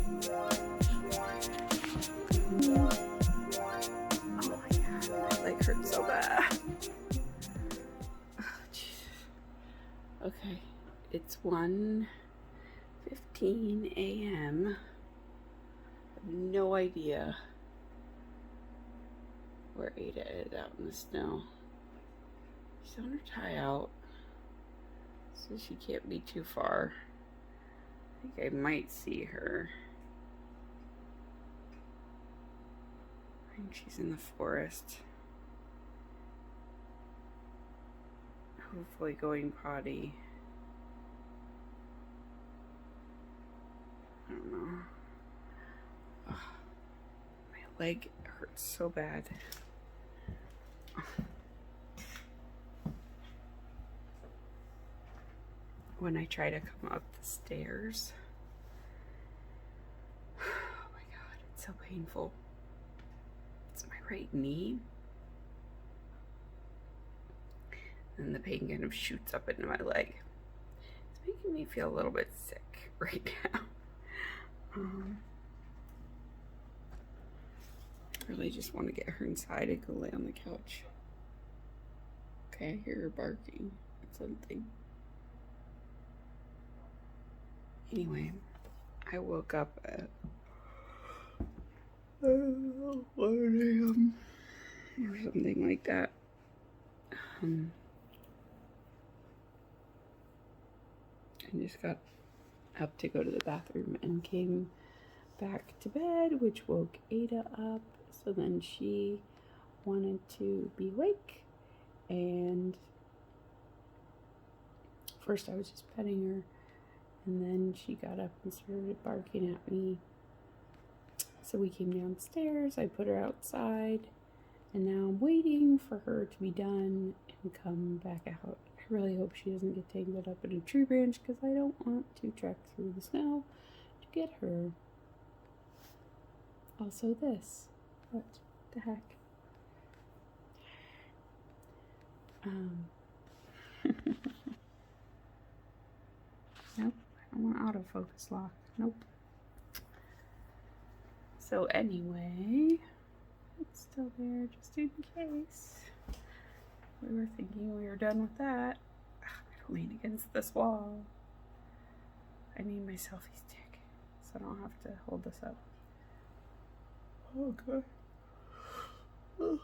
my god, my leg hurts so bad. Okay, it's 1:15 a.m. I have no idea where Ada is out in the snow. She's on her tie out, so she can't be too far. I think I might see her. I think she's in the forest. Hopefully going potty. I don't know. Ugh. My leg hurts so bad. When I try to come up the stairs. Oh my god, it's so painful. It's my right knee. And the pain kind of shoots up into my leg. It's making me feel a little bit sick right now. I really just want to get her inside and go lay on the couch. Okay, I hear her barking at something. Anyway, I woke up at 1 a.m. or something like that. I just got up to go to the bathroom and came back to bed, which woke Ada up. So then she wanted to be awake, and first I was just petting her, and then she got up and started barking at me. So we came downstairs, I put her outside, and now I'm waiting for her to be done and come back out. I really hope she doesn't get tangled up in a tree branch, because I don't want to trek through the snow to get her. Also this. What the heck? Nope, I don't want autofocus lock. Nope. So anyway, it's still there just in case. We were thinking we were done with that. I gotta lean against this wall. I need my selfie stick so I don't have to hold this up. Oh god. Oh.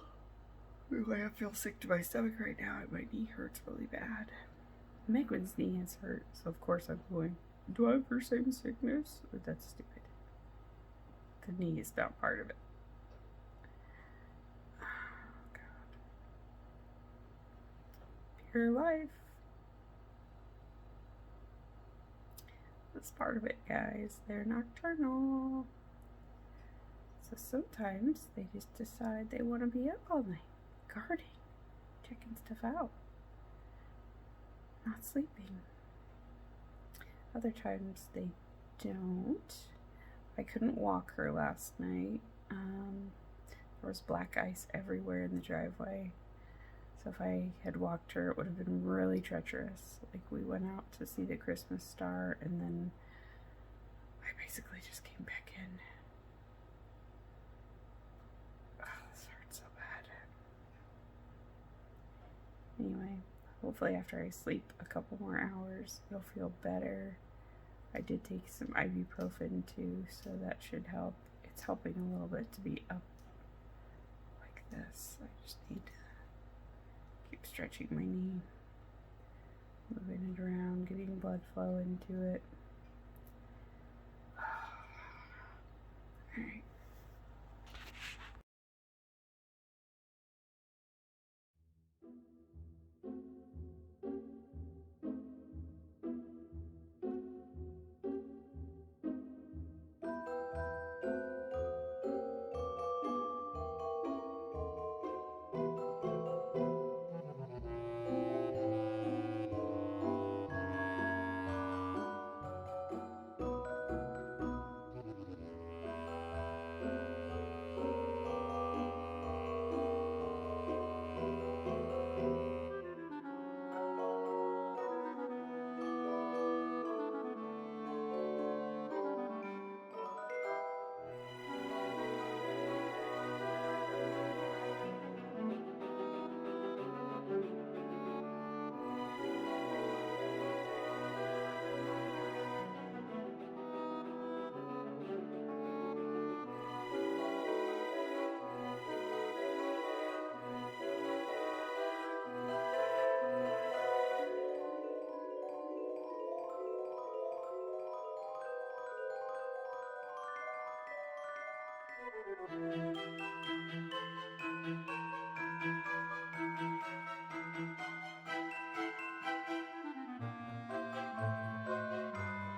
Anyway, I feel sick to my stomach right now, and my knee hurts really bad. Megwin's knee has hurt, so of course I'm going, do I have her same sickness? But that's stupid. The knee is not part of it. Oh god. Pure life. That's part of it, guys. They're nocturnal. So sometimes they just decide they want to be up all night, guarding, checking stuff out, not sleeping. Other times they don't. I couldn't walk her last night. There was black ice everywhere in the driveway. So if I had walked her, it would have been really treacherous. Like, we went out to see the Christmas star, and then I basically just came back in. Oh, this hurts so bad. Anyway, hopefully after I sleep a couple more hours, it'll feel better. I did take some ibuprofen too, so that should help. It's helping a little bit to be up like this. I just need to keep stretching my knee, moving it around, getting blood flow into it. All right.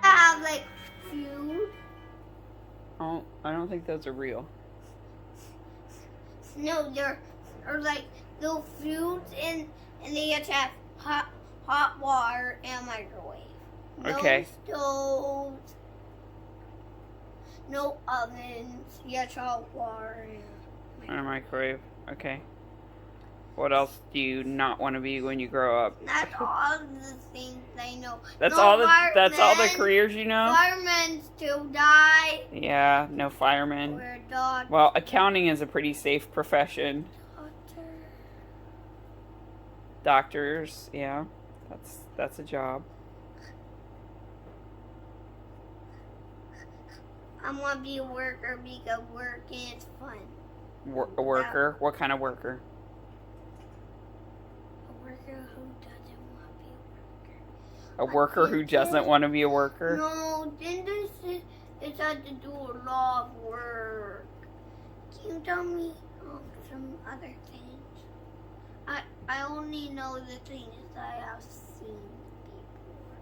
Have like food. Oh, I don't think those are real. No, they're like little foods, and they have to have hot water and microwave. Okay. No stoves, no ovens. You have to have water And a microwave. Okay. What else do you not want to be when you grow up? That's all the things I know. That's no all the firemen, careers you know? Firemen still die. Yeah, no firemen. Or doctor. Well, accounting is a pretty safe profession. Doctors, yeah. That's a job. I want to be a worker because working is fun. A worker? What kind of worker? A worker who doesn't want to be a worker. A worker who doesn't want to be a worker? No, then it has to do a lot of work. Can you tell me some other things? I only know the things I have seen before.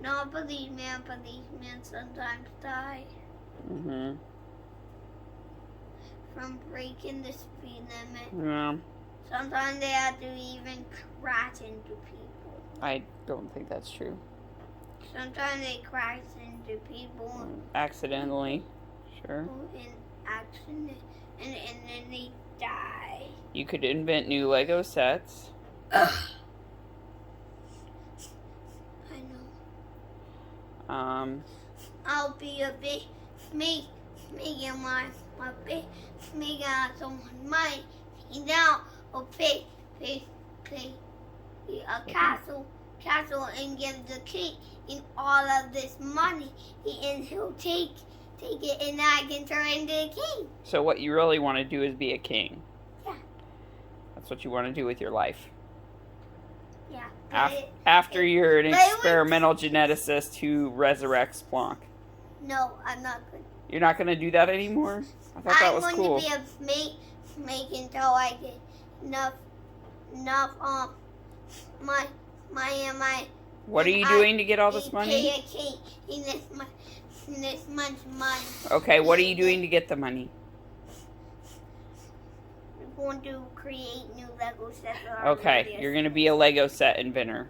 No, policemen sometimes die. Mm-hmm. From breaking the speed limit. Yeah. Sometimes they have to even crash into people. I don't think that's true. Sometimes they crash into people. Accidentally. Sure. In accident. And then they die. You could invent new Lego sets. I know. I'll be a big making my big making some money. And now I'll pay a castle and give the king and all of this money, and he'll take it, and I can turn into a king. So what you really want to do is be a king. Yeah. That's what you want to do with your life. Yeah. After you're an experimental geneticist who resurrects Blanc. No, I'm not good. You're not going to do that anymore? I thought that was cool. I'm going to be a make until I get enough my What are you doing to get all this money? This much money. Okay, what are you doing to get the money? We're going to create new Lego sets. Okay, you're going to be a Lego set inventor.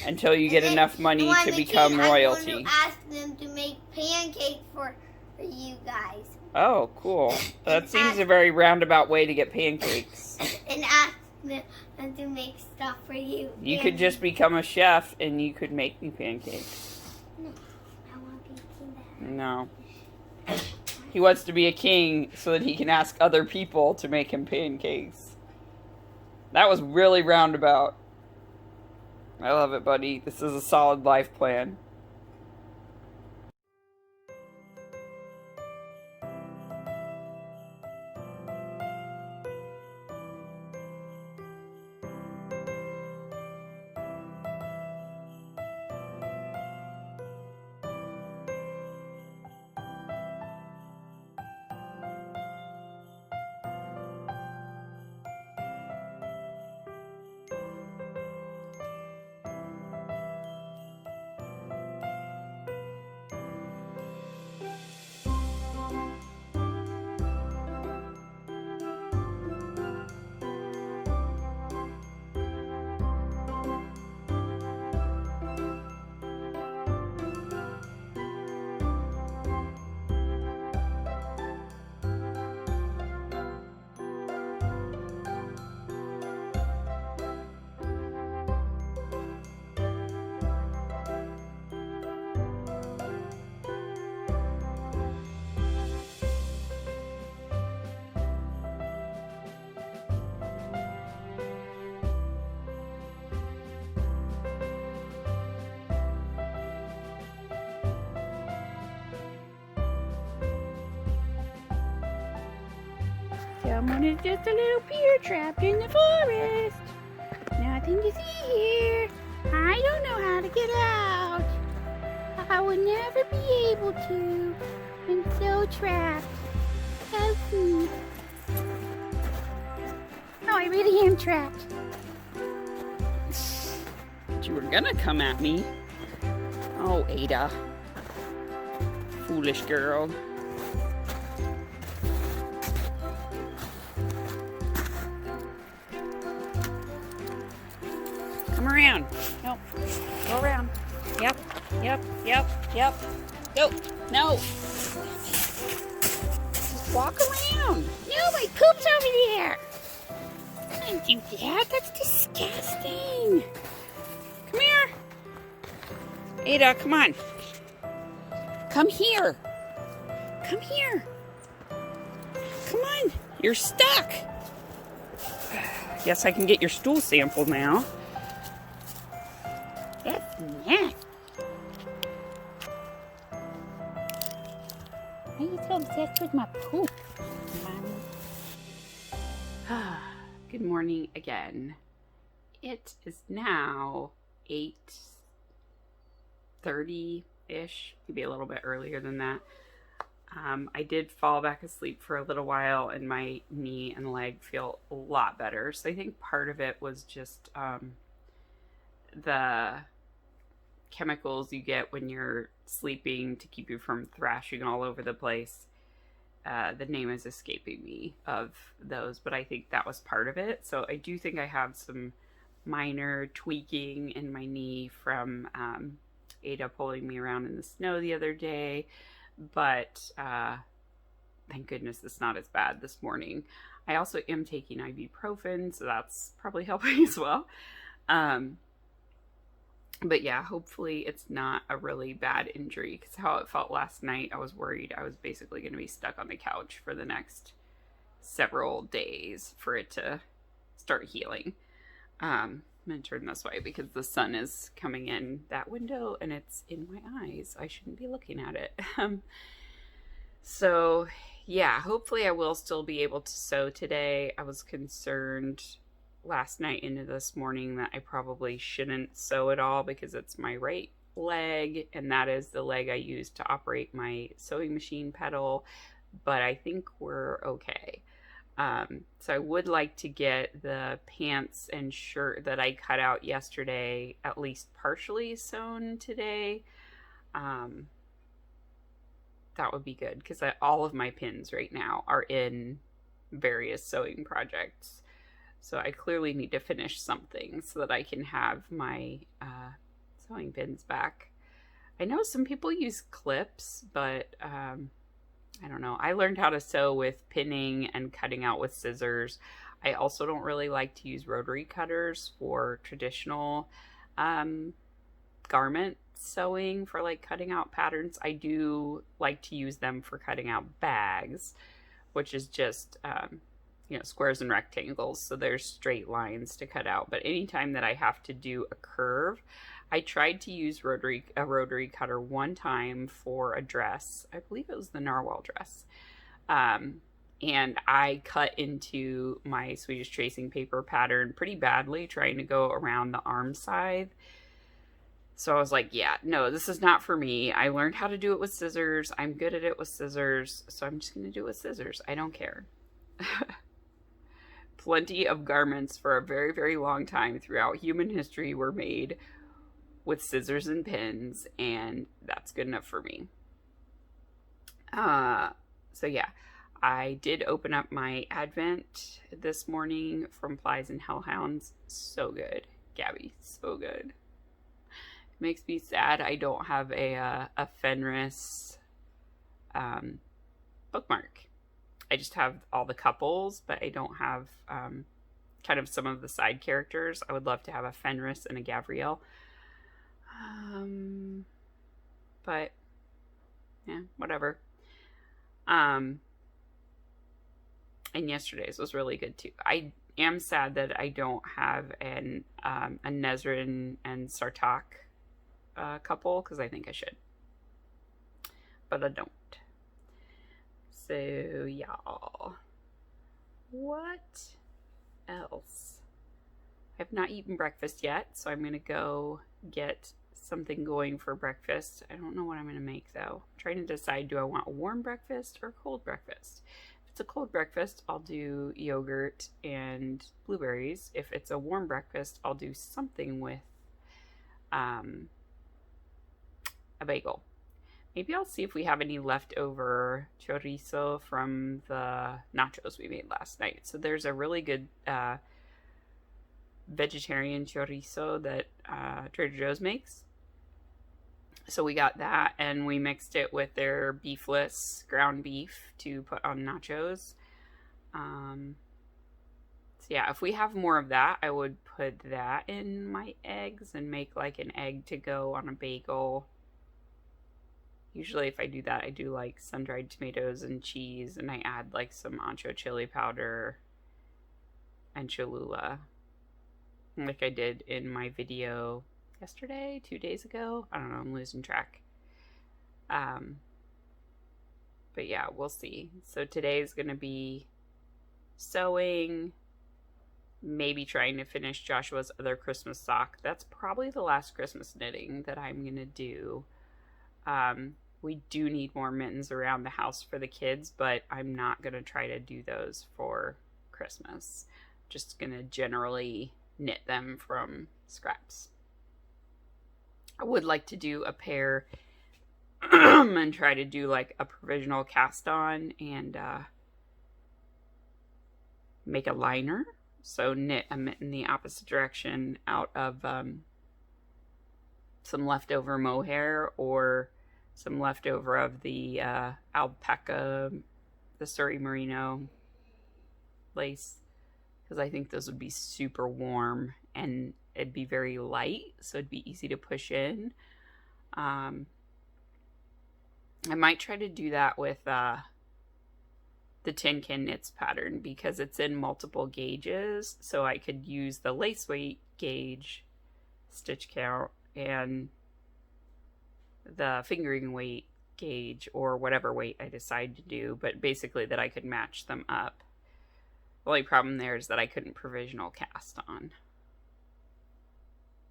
Until you get enough money to become royalty. I'm going to ask them to make pancakes for you guys. Oh, cool. That seems a very roundabout way to get pancakes. And ask them to make stuff for you. You could just become a chef and you could make me pancakes. No, I want to be king. No. He wants to be a king so that he can ask other people to make him pancakes. That was really roundabout. I love it, buddy. This is a solid life plan. Someone is just a little peer trapped in the forest. Nothing to see here. I don't know how to get out. I will never be able to. I'm so trapped. Help me. No, I really am trapped. You were gonna come at me. Oh, Ada. Foolish girl. Come around. No. Go around. Yep. Yep. Yep. Yep. Go. No. Just walk around. No, my poop's over there. Don't do that. That's disgusting. Come here. Ada, come on. Come here. Come here. Come on. You're stuck. Guess I can get your stool sample now. That's nasty. Why are you so obsessed with my poop, Mommy? Good morning again. It is now 8:30-ish, maybe a little bit earlier than that. I did fall back asleep for a little while and my knee and leg feel a lot better. So I think part of it was just the chemicals you get when you're sleeping to keep you from thrashing all over the place. The name is escaping me of those, but I think that was part of it. So I do think I have some minor tweaking in my knee from Ada pulling me around in the snow the other day, but thank goodness it's not as bad this morning. I also am taking ibuprofen, so that's probably helping as well. But yeah, hopefully it's not a really bad injury, because how it felt last night, I was worried I was basically going to be stuck on the couch for the next several days for it to start healing. I'm going to turn this way because the sun is coming in that window and it's in my eyes. I shouldn't be looking at it. So yeah, hopefully I will still be able to sew today. I was concerned last night into this morning that I probably shouldn't sew at all because it's my right leg and that is the leg I use to operate my sewing machine pedal, but I think we're okay. So I would like to get the pants and shirt that I cut out yesterday at least partially sewn today. That would be good because all of my pins right now are in various sewing projects. So I clearly need to finish something so that I can have my sewing pins back. I know some people use clips, but I don't know. I learned how to sew with pinning and cutting out with scissors. I also don't really like to use rotary cutters for traditional garment sewing for like cutting out patterns. I do like to use them for cutting out bags, which is just squares and rectangles, so there's straight lines to cut out. But anytime that I have to do a curve, I tried to use a rotary cutter one time for a dress. I believe it was the narwhal dress. And I cut into my Swedish tracing paper pattern pretty badly trying to go around the arm side. So I was like, yeah, no, this is not for me. I learned how to do it with scissors. I'm good at it with scissors, so I'm just going to do it with scissors. I don't care. Plenty of garments for a very, very long time throughout human history were made with scissors and pins, and that's good enough for me. So yeah, I did open up my Advent this morning from Plies and Hellhounds. So good, Gabby, so good. It makes me sad I don't have a Fenris bookmark. I just have all the couples, but I don't have kind of some of the side characters. I would love to have a Fenris and a Gavriel. But yeah, whatever. And yesterday's was really good too. I am sad that I don't have a Nezrin and Sartak couple, because I think I should. But I don't. So y'all, what else? I have not eaten breakfast yet, so I'm gonna go get something going for breakfast. I don't know what I'm going to make though. I'm trying to decide, do I want a warm breakfast or a cold breakfast? If it's a cold breakfast, I'll do yogurt and blueberries. If it's a warm breakfast, I'll do something with a bagel. Maybe I'll see if we have any leftover chorizo from the nachos we made last night. So there's a really good vegetarian chorizo that Trader Joe's makes. So we got that and we mixed it with their beefless ground beef to put on nachos. So yeah, if we have more of that, I would put that in my eggs and make like an egg to go on a bagel. Usually if I do that, I do like sun-dried tomatoes and cheese, and I add like some ancho chili powder and Cholula, like I did in my video yesterday, 2 days ago. I don't know, I'm losing track. But yeah, we'll see. So today's gonna be sewing, maybe trying to finish Joshua's other Christmas sock. That's probably the last Christmas knitting that I'm gonna do. We do need more mittens around the house for the kids, but I'm not gonna try to do those for Christmas. Just gonna generally knit them from scraps. I would like to do a pair and try to do like a provisional cast on and make a liner. So knit a mitten the opposite direction out of some leftover mohair or some leftover of the alpaca, the Surrey Merino lace, because I think those would be super warm and it'd be very light, so it'd be easy to push in. I might try to do that with the Tin Can Knits pattern because it's in multiple gauges, so I could use the lace weight gauge, stitch count, and the fingering weight gauge, or whatever weight I decide to do, but basically that I could match them up. The only problem there is that I couldn't provisional cast on.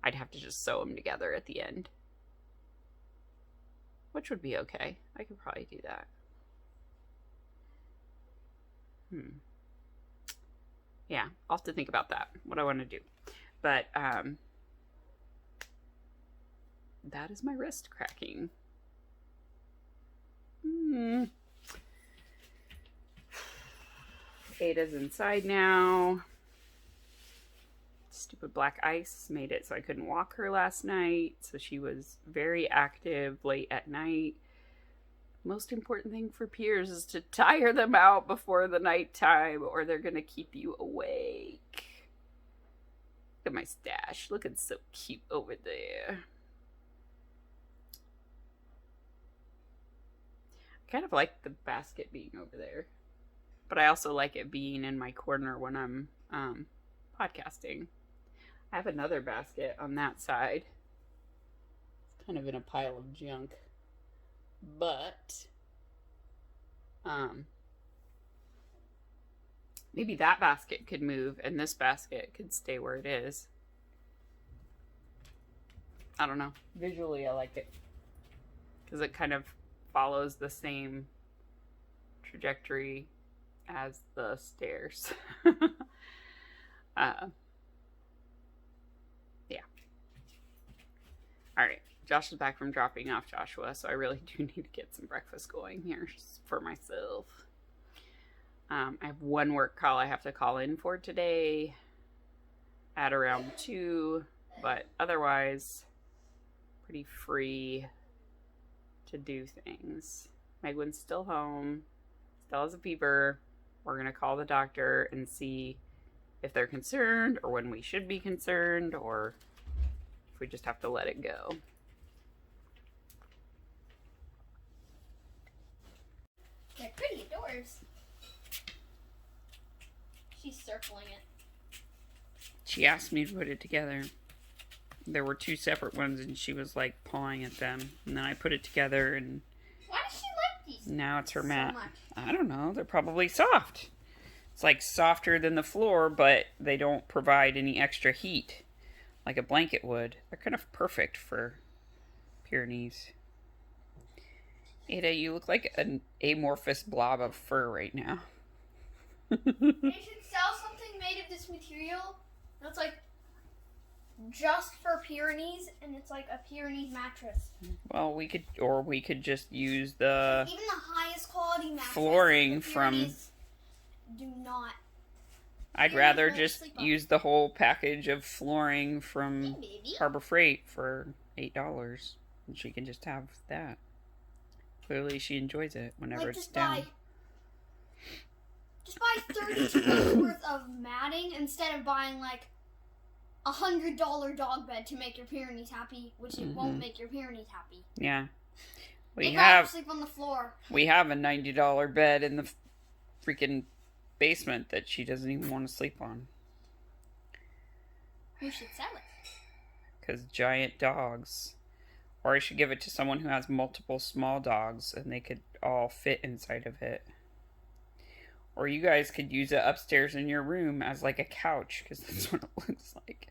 I'd have to just sew them together at the end, which would be okay. I could probably do that. Yeah, I'll have to think about that, what I want to do. But that is my wrist cracking. Ada's inside now. Stupid black ice made it so I couldn't walk her last night. So she was very active late at night. Most important thing for peers is to tire them out before the nighttime or they're going to keep you awake. Look at my stash. Looking so cute over there. I kind of like the basket being over there. But I also like it being in my corner when I'm podcasting. I have another basket on that side. It's kind of in a pile of junk. But maybe that basket could move and this basket could stay where it is. I don't know. Visually, I like it because it kind of follows the same trajectory as the stairs. Yeah. All right. Josh is back from dropping off Joshua, so I really do need to get some breakfast going here for myself. I have one work call I have to call in for today at around 2, but otherwise pretty free to do things. Megwin's still home, still has a fever. We're going to call the doctor and see if they're concerned or when we should be concerned or if we just have to let it go. They're pretty doors. She's circling it. She asked me to put it together. There were 2 separate ones and she was like pawing at them. And then I put it together and why does she like these? Now it's her so mat. much? I don't know. They're probably soft. It's like softer than the floor, but they don't provide any extra heat like a blanket would. They're kind of perfect for Pyrenees. Ada, you look like an amorphous blob of fur right now. They should sell something made of this material that's like just for Pyrenees, and it's like a Pyrenees mattress. Well, we could just use the Even the highest quality mattress flooring from. Do not. I'd rather just use the whole package of flooring from Harbor Freight for $8, and she can just have that. Clearly, she enjoys it whenever it's down. Just buy $32 worth of matting instead of buying like $100 dog bed to make your Pyrenees happy, which it won't make your Pyrenees happy. Yeah, we have sleep on the floor. We have a $90 bed in the freaking basement that she doesn't even want to sleep on. We should sell it. Because giant dogs. Or I should give it to someone who has multiple small dogs and they could all fit inside of it. Or you guys could use it upstairs in your room as like a couch, because that's what it looks like.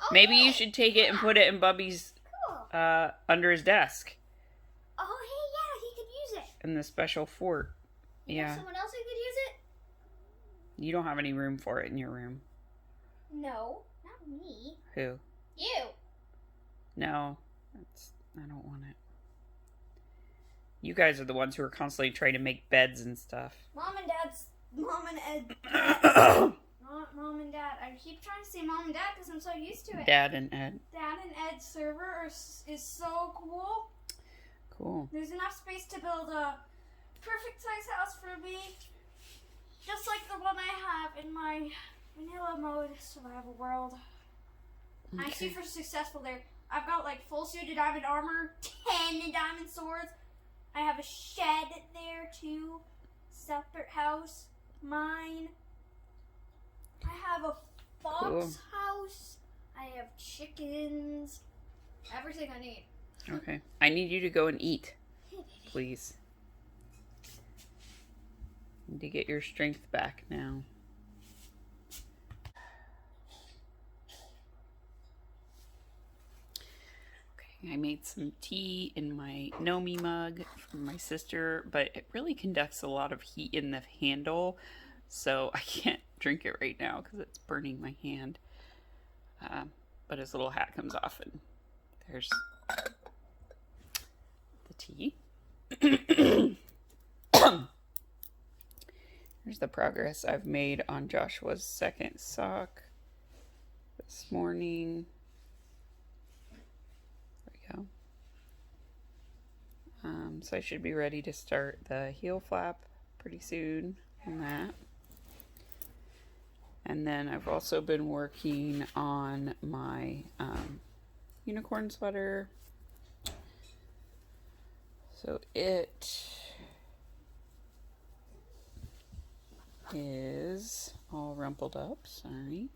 Oh, maybe you should take it and put it in Bubby's under his desk. Oh, hey, yeah, he could use it. In the special fort. Yeah. Someone else who could use it? You don't have any room for it in your room. No, not me. Who? You. No. I don't want it. You guys are the ones who are constantly trying to make beds and stuff. Mom and Ed. Not Mom and Dad. I keep trying to say Mom and Dad because I'm so used to it. Dad and Ed. Dad and Ed's server is so cool. Cool. There's enough space to build a perfect size house for me. Just like the one I have in my vanilla mode survival world. Okay. I'm super successful there. I've got like full suit of diamond armor, 10 diamond swords. I have a shed there too. Separate house. Mine. I have a fox house. I have chickens. Everything I need. Okay. I need you to go and eat. Please. Need to get your strength back now. I made some tea in my Nomi mug from my sister, but it really conducts a lot of heat in the handle, so I can't drink it right now because it's burning my hand. But his little hat comes off, and there's the tea. Here's the progress I've made on Joshua's second sock this morning. So I should be ready to start the heel flap pretty soon on that. And then I've also been working on my unicorn sweater. So it is all rumpled up, sorry.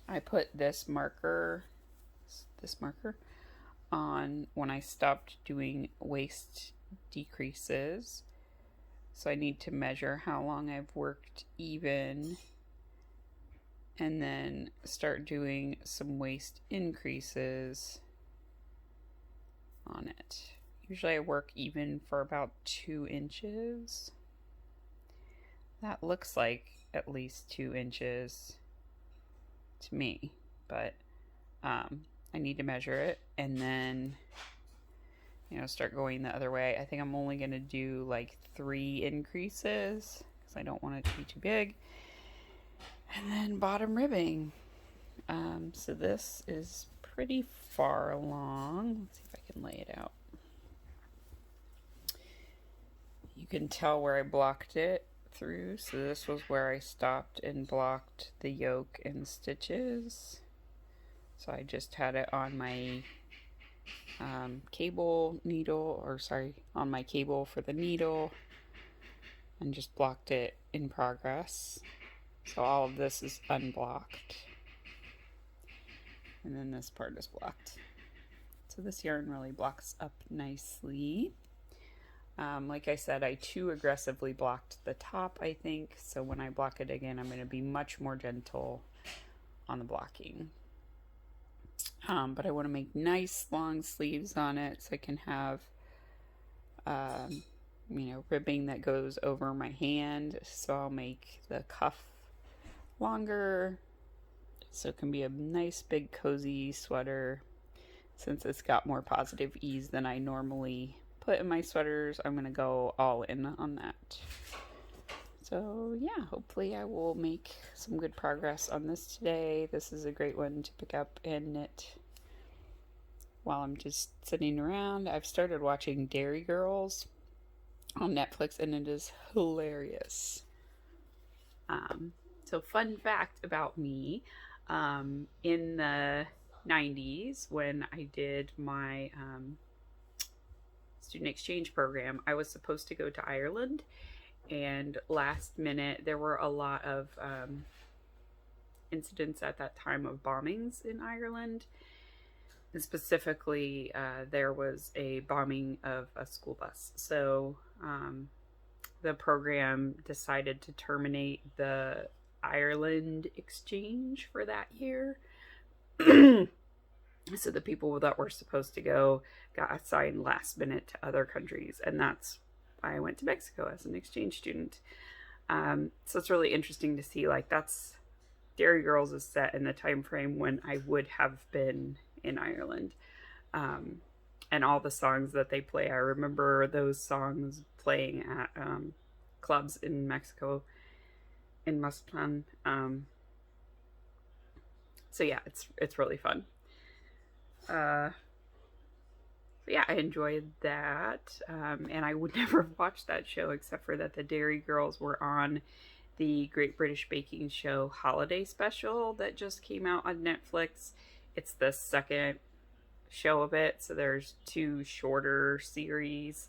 I put this marker on when I stopped doing waist decreases. So I need to measure how long I've worked even and then start doing some waist increases on it. Usually I work even for about 2 inches. That looks like at least 2 inches to me, but I need to measure it and then, start going the other way. I think I'm only going to do like 3 increases because I don't want it to be too big. And then bottom ribbing. So this is pretty far along. Let's see if I can lay it out. You can tell where I blocked it through. So this was where I stopped and blocked the yoke and stitches. So I just had it on my cable needle, on my cable for the needle, and just blocked it in progress. So all of this is unblocked. And then this part is blocked. So this yarn really blocks up nicely. Like I said, I too aggressively blocked the top, I think. So when I block it again, I'm going to be much more gentle on the blocking. But I want to make nice long sleeves on it so I can have, ribbing that goes over my hand. So I'll make the cuff longer so it can be a nice big cozy sweater. Since it's got more positive ease than I normally put in my sweaters, I'm going to go all in on that. So yeah, hopefully I will make some good progress on this today. This is a great one to pick up and knit while I'm just sitting around. I've started watching Dairy Girls on Netflix and it is hilarious. So fun fact about me, in the 90s when I did my student exchange program, I was supposed to go to Ireland, and last minute there were a lot of incidents at that time of bombings in Ireland. And specifically, there was a bombing of a school bus. So the program decided to terminate the Ireland exchange for that year. So the people that were supposed to go got assigned last minute to other countries, and that's why I went to Mexico as an exchange student. So it's really interesting to see, like, that's Dairy Girls is set in the time frame when I would have been in Ireland. And all the songs that they play, I remember those songs playing at clubs in Mexico, in Mazatlan. So yeah, it's really fun. So yeah, I enjoyed that. And I would never have watched that show except for that the Dairy Girls were on the Great British Baking Show holiday special that just came out on Netflix. It's the second show of it, so there's 2 shorter series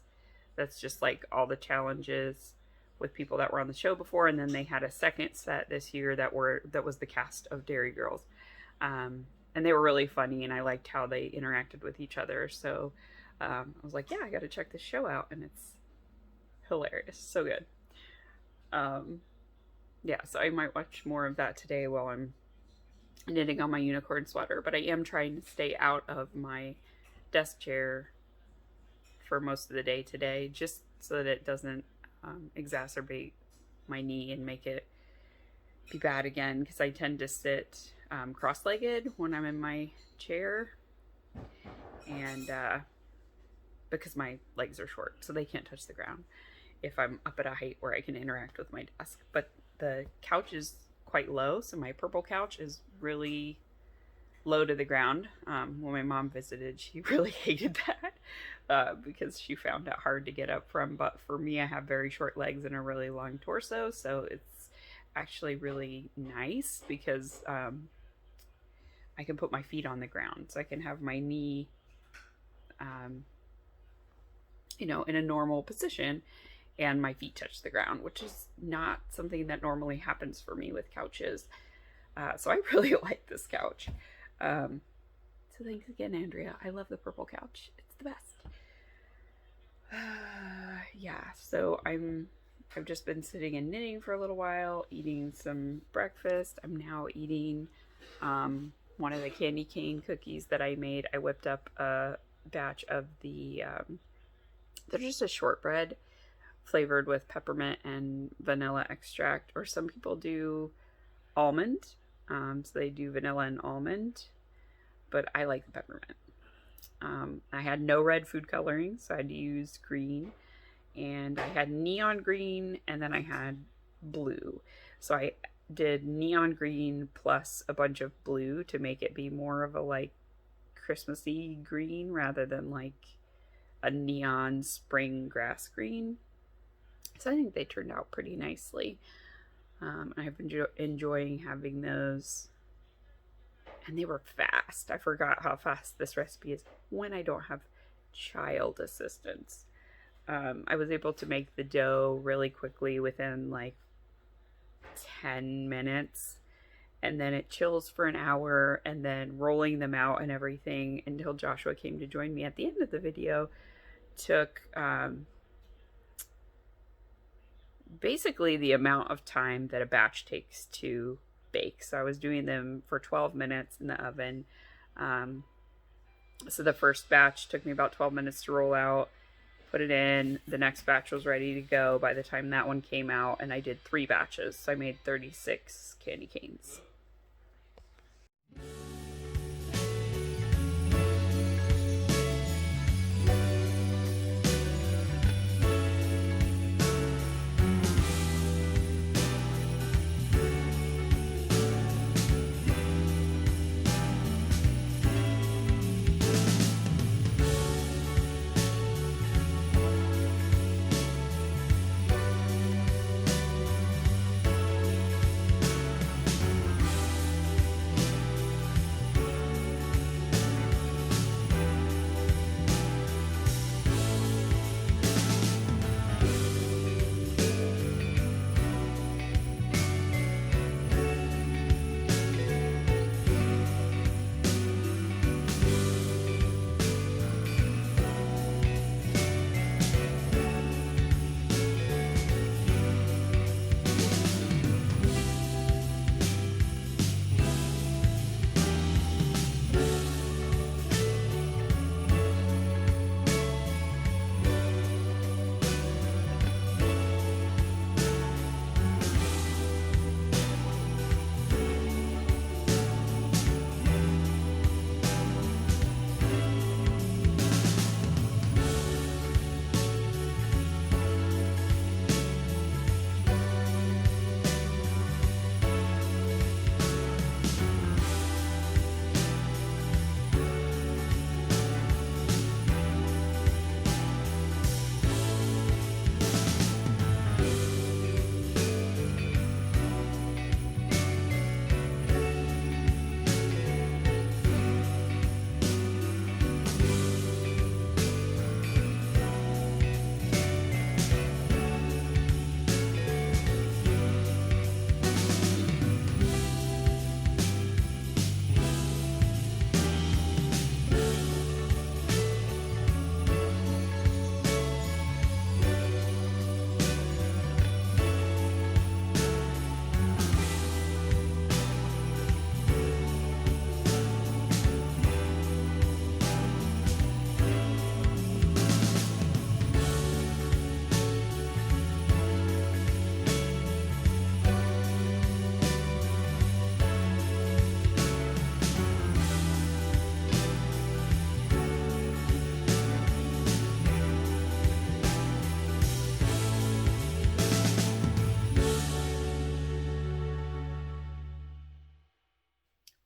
that's just like all the challenges with people that were on the show before, and then they had a second set this year that was the cast of Dairy Girls, and they were really funny, and I liked how they interacted with each other. So I was like, yeah, I gotta check this show out, and it's hilarious, so good. Yeah, so I might watch more of that today while I'm knitting on my unicorn sweater, but I am trying to stay out of my desk chair for most of the day today, just so that it doesn't exacerbate my knee and make it be bad again, because I tend to sit cross-legged when I'm in my chair, and because my legs are short, so they can't touch the ground if I'm up at a height where I can interact with my desk. But the couch is quite low, so my purple couch is really low to the ground. When my mom visited, she really hated that because she found it hard to get up from. But for me, I have very short legs and a really long torso, so it's actually really nice because I can put my feet on the ground, so I can have my knee in a normal position and my feet touch the ground, which is not something that normally happens for me with couches. So I really like this couch. So thanks again, Andrea. I love the purple couch. It's the best. Yeah, so I've just been sitting and knitting for a little while, eating some breakfast. I'm now eating one of the candy cane cookies that I made. I whipped up a batch of they're just a shortbread flavored with peppermint and vanilla extract, or some people do almond. So they do vanilla and almond, but I like the peppermint. I had no red food coloring, so I had to use green, and I had neon green, and then I had blue. So I did neon green plus a bunch of blue to make it be more of a like Christmassy green rather than like a neon spring grass green. So I think they turned out pretty nicely. I've been enjoying having those, and they were fast. I forgot how fast this recipe is when I don't have child assistance. I was able to make the dough really quickly within like 10 minutes, and then it chills for an hour, and then rolling them out and everything until Joshua came to join me at the end of the video took basically the amount of time that a batch takes to bake. So I was doing them for 12 minutes in the oven, So the first batch took me about 12 minutes to roll out, put it in. The next batch was ready to go by the time that one came out, and I did 3 batches. So I made 36 candy canes.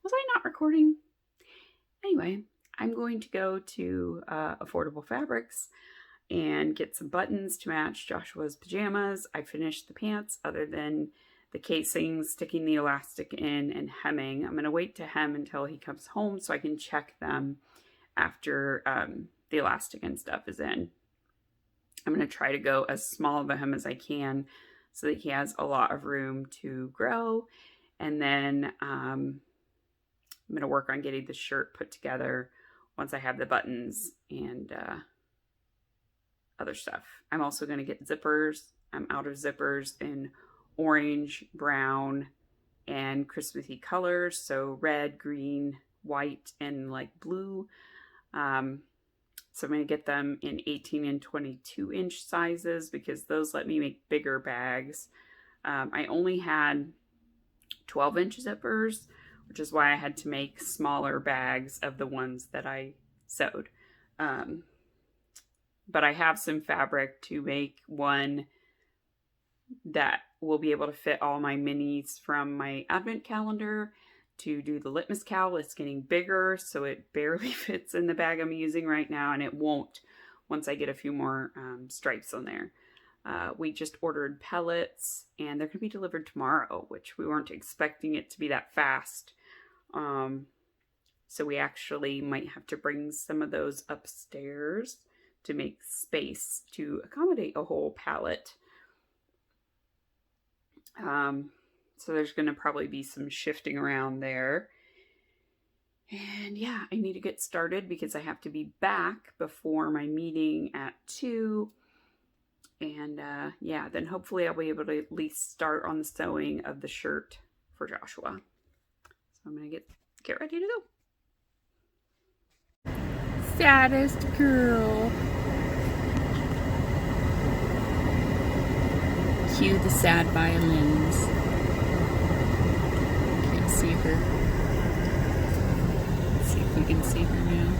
Was I not recording? Anyway, I'm going to go to Affordable Fabrics and get some buttons to match Joshua's pajamas. I finished the pants other than the casing, sticking the elastic in, and hemming. I'm going to wait to hem until he comes home so I can check them after the elastic and stuff is in. I'm going to try to go as small of a hem as I can so that he has a lot of room to grow. And then I'm going to work on getting the shirt put together once I have the buttons and other stuff. I'm also going to get zippers. I'm out of zippers in orange, brown, and Christmassy colors. So red, green, white, and like blue. So I'm going to get them in 18 and 22 inch sizes because those let me make bigger bags. I only had 12 inch zippers, which is why I had to make smaller bags of the ones that I sewed. But I have some fabric to make one that will be able to fit all my minis from my advent calendar to do the litmus cowl. It's getting bigger, so it barely fits in the bag I'm using right now, and it won't once I get a few more stripes on there. We just ordered pellets, and they're going to be delivered tomorrow, which we weren't expecting it to be that fast. So we actually might have to bring some of those upstairs to make space to accommodate a whole pallet. So there's going to probably be some shifting around there. And yeah, I need to get started because I have to be back before my meeting at 2. And yeah, then hopefully I'll be able to at least start on the sewing of the shirt for Joshua. So I'm going to get ready to go. saddest girl. Cue the sad violins. Can't see her. Let's see if we can see her now.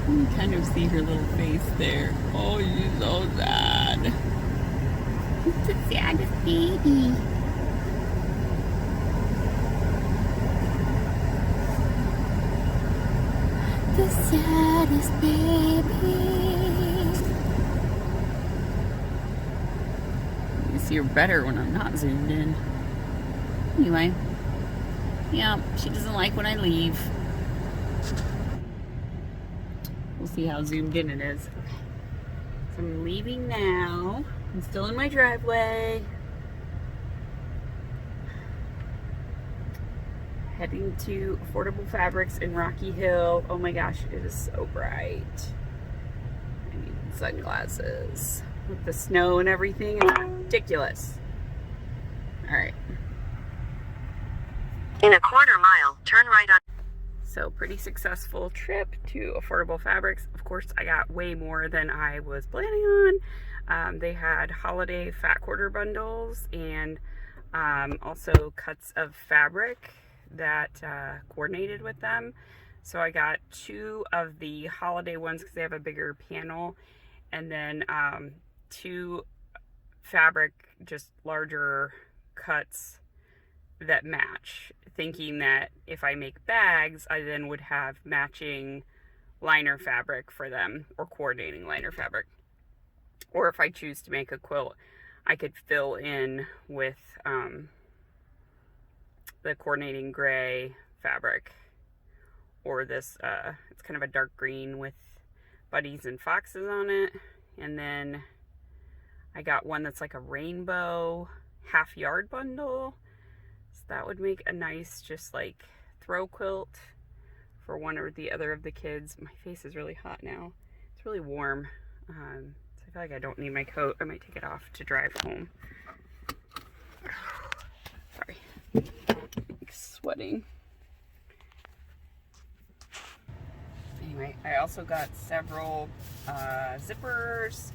You can kind of see her little face there. Oh, she's so sad. It's the saddest baby. The saddest baby. You see her better when I'm not zoomed in. Anyway, yeah, she doesn't like when I leave. We'll see how zoomed in it is. So I'm leaving now. I'm still in my driveway. Heading to Affordable Fabrics in Rocky Hill. Oh my gosh, it is so bright. I need sunglasses. With the snow and everything, it's ridiculous. Alright. In a quarter mile, turn right on. So pretty successful trip to Affordable Fabrics. Of course, I got way more than I was planning on. They had holiday fat quarter bundles and also cuts of fabric that coordinated with them. So I got 2 of the holiday ones because they have a bigger panel, and then 2 fabric, just larger cuts that match, thinking that if I make bags, I then would have matching liner fabric for them, or coordinating liner fabric. Or if I choose to make a quilt, I could fill in with the coordinating gray fabric, or this it's kind of a dark green with buddies and foxes on it. And then I got one that's like a rainbow half yard bundle, so that would make a nice just like throw quilt for one or the other of the kids. My face is really hot now, it's really warm, so I feel like I don't need my coat. I might take it off to drive home. Sorry, sweating. Anyway, I also got several zippers.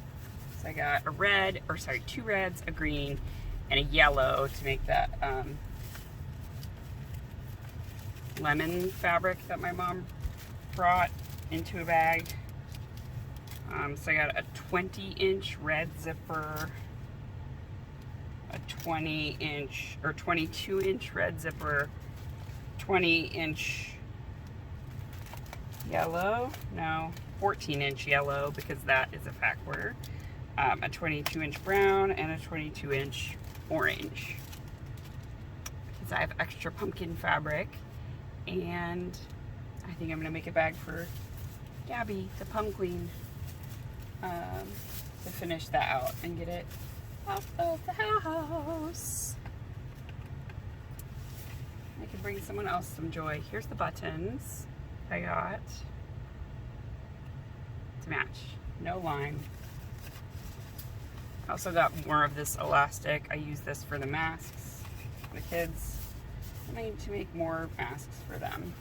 So I got a red, or sorry, 2 reds, a green, and a yellow to make that lemon fabric that my mom brought into a bag. So I got a 20-inch red zipper, a 20-inch or 22-inch red zipper, 20-inch yellow, no, 14-inch yellow because that is a fat quarter, a 22-inch brown, and a 22-inch orange because I have extra pumpkin fabric, and I think I'm gonna make a bag for Gabby, the pum queen, to finish that out and get it out of the house. I could bring someone else some joy. Here's the buttons I got to match. No line. I also got more of this elastic. I use this for the masks for the kids. I need to make more masks for them.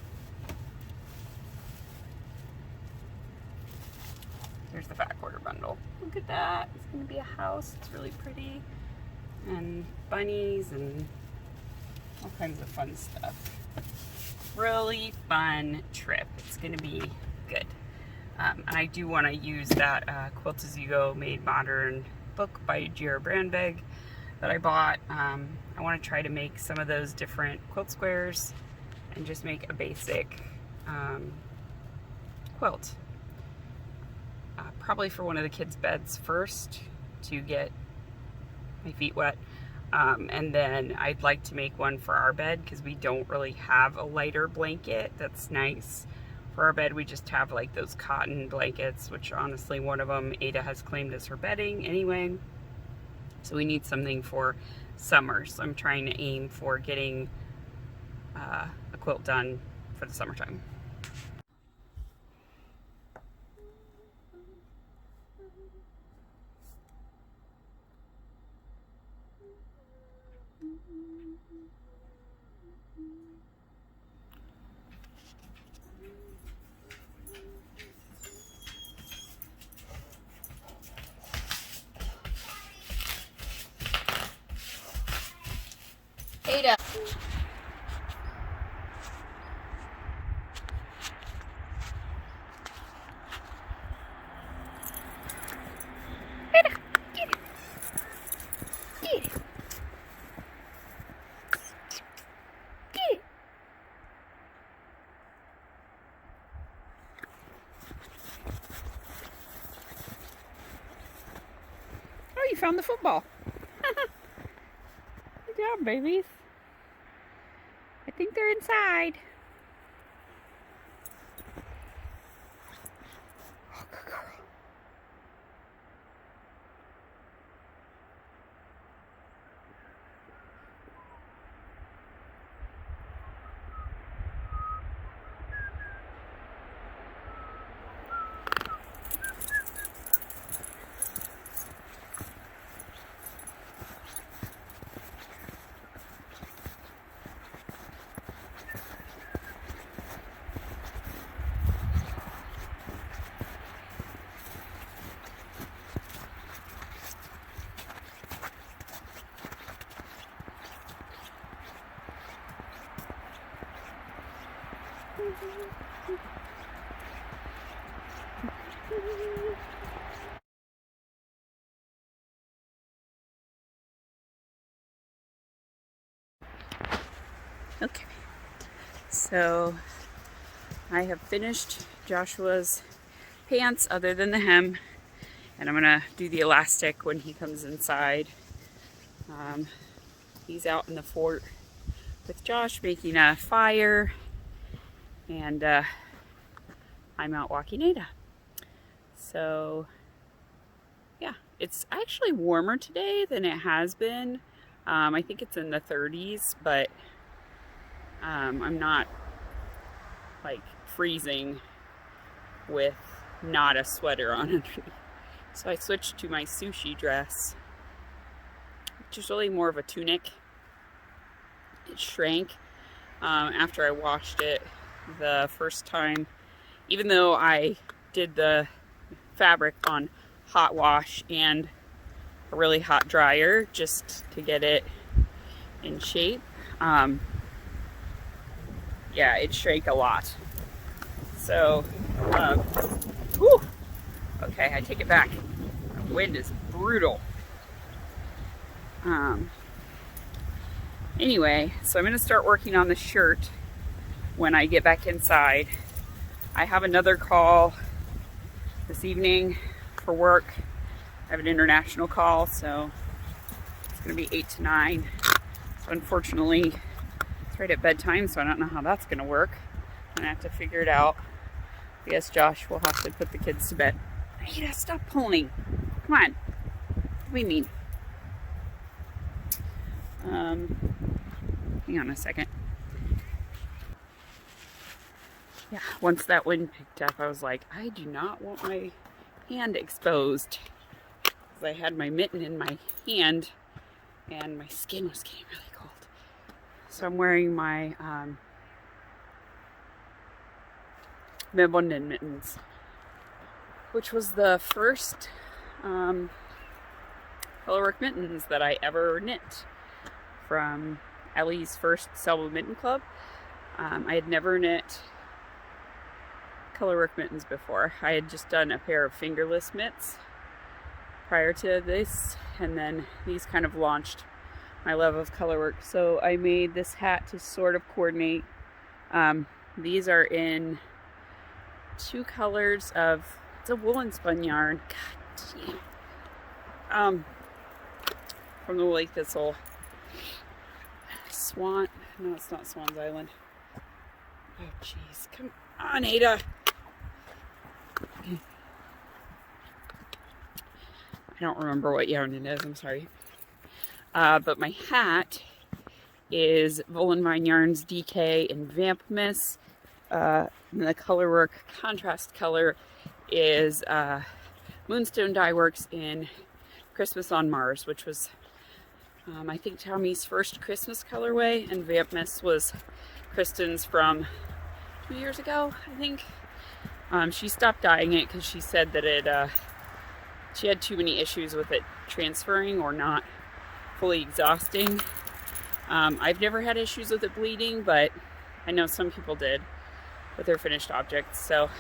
Here's the fat quarter bundle. Look at that. It's going to be a house. It's really pretty. And bunnies and all kinds of fun stuff. Really fun trip. It's going to be good. And I do want to use that Quilt As You Go Made Modern book by J.R. Brandbeg that I bought. I want to try to make some of those different quilt squares and just make a basic quilt. Probably for one of the kids' beds first to get my feet wet. And then I'd like to make one for our bed because we don't really have a lighter blanket that's nice. For our bed, we just have like those cotton blankets, which honestly one of them Ada has claimed as her bedding anyway. So we need something for summer. So I'm trying to aim for getting a quilt done for the summertime. found the football. Good job, babies. I think they're inside. Oh, good girl. Okay, so I have finished Joshua's pants other than the hem, and I'm gonna do the elastic when he comes inside. He's out in the fort with Josh making a fire, and I'm out walking Ada. So yeah, it's actually warmer today than it has been. I think it's in the 30s, but I'm not like freezing with not a sweater on underneath. So I switched to my sushi dress, which is really more of a tunic. It shrank after I washed it the first time, even though I did the fabric on hot wash and a really hot dryer just to get it in shape. Yeah, it shrank a lot. So, whew, okay, I take it back. The wind is brutal. Anyway, so I'm going to start working on the shirt when I get back inside. I have another call this evening for work. I have an international call, so it's going to be 8 to 9. So unfortunately, it's right at bedtime, so I don't know how that's going to work. I'm going to have to figure it out. I guess Josh will have to put the kids to bed. Ada, stop pulling. Come on. What do we mean? Hang on a second. Yeah, once that wind picked up, I was like, I do not want my hand exposed. Because I had my mitten in my hand and my skin was getting really cold. So I'm wearing my Memonden mittens, which was the first colorwork mittens that I ever knit from Ellie's first Selma Mitten Club. I had never knit colorwork mittens before. I had just done a pair of fingerless mitts prior to this, and then these kind of launched my love of colorwork. So I made this hat to sort of coordinate. These are in 2 colors of, it's a woolen spun yarn. God damn. From the Woolly Thistle. Swan, no, it's not Swan's Island. Oh jeez, come on, Ada. I don't remember what yarn it is, I'm sorry. But my hat is Woolen Vine Yarns DK in Vamp Miss. And the colorwork contrast color is Moonstone Dye Works in Christmas on Mars, which was I think Tommy's first Christmas colorway, and Vamp Miss was Kristen's from 2 years ago, I think. She stopped dyeing it because she said that she had too many issues with it transferring or not fully exhausting. I've never had issues with it bleeding, but I know some people did with their finished objects. So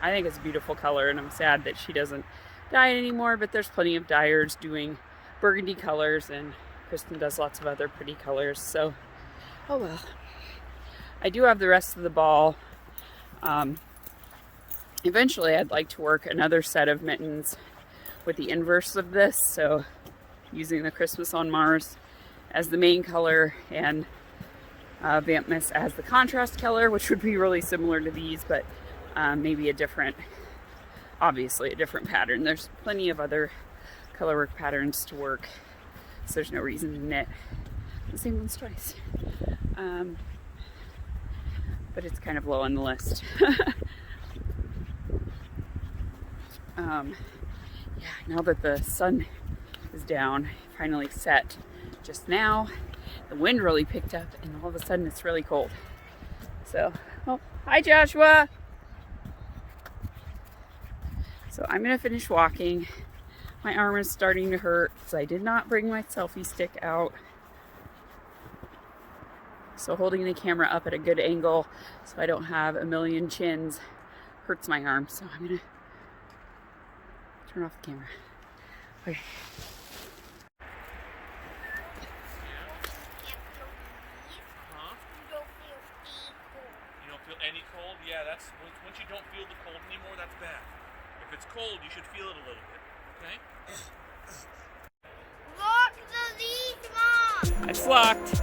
I think it's a beautiful color, and I'm sad that she doesn't dye it anymore, but there's plenty of dyers doing burgundy colors, and Kristen does lots of other pretty colors. So, oh well. I do have the rest of the ball. Eventually I'd like to work another set of mittens with the inverse of this, so using the Christmas on Mars as the main color and Vlogmas as the contrast color, which would be really similar to these, but maybe a different, obviously a different pattern. There's plenty of other colorwork patterns to work, so there's no reason to knit the same ones twice. But it's kind of low on the list. Yeah, now that the sun is down, finally set just now, the wind really picked up and all of a sudden it's really cold. So, oh, hi Joshua! So I'm gonna finish walking. My arm is starting to hurt because I did not bring my selfie stick out. So holding the camera up at a good angle so I don't have a million chins hurts my arm. So I'm gonna turn off the camera. Okay. You don't feel any cold? Yeah, that's once you don't feel the cold anymore, that's bad. If it's cold, you should feel it a little bit. Okay? Lock the leash, Mom! It's locked.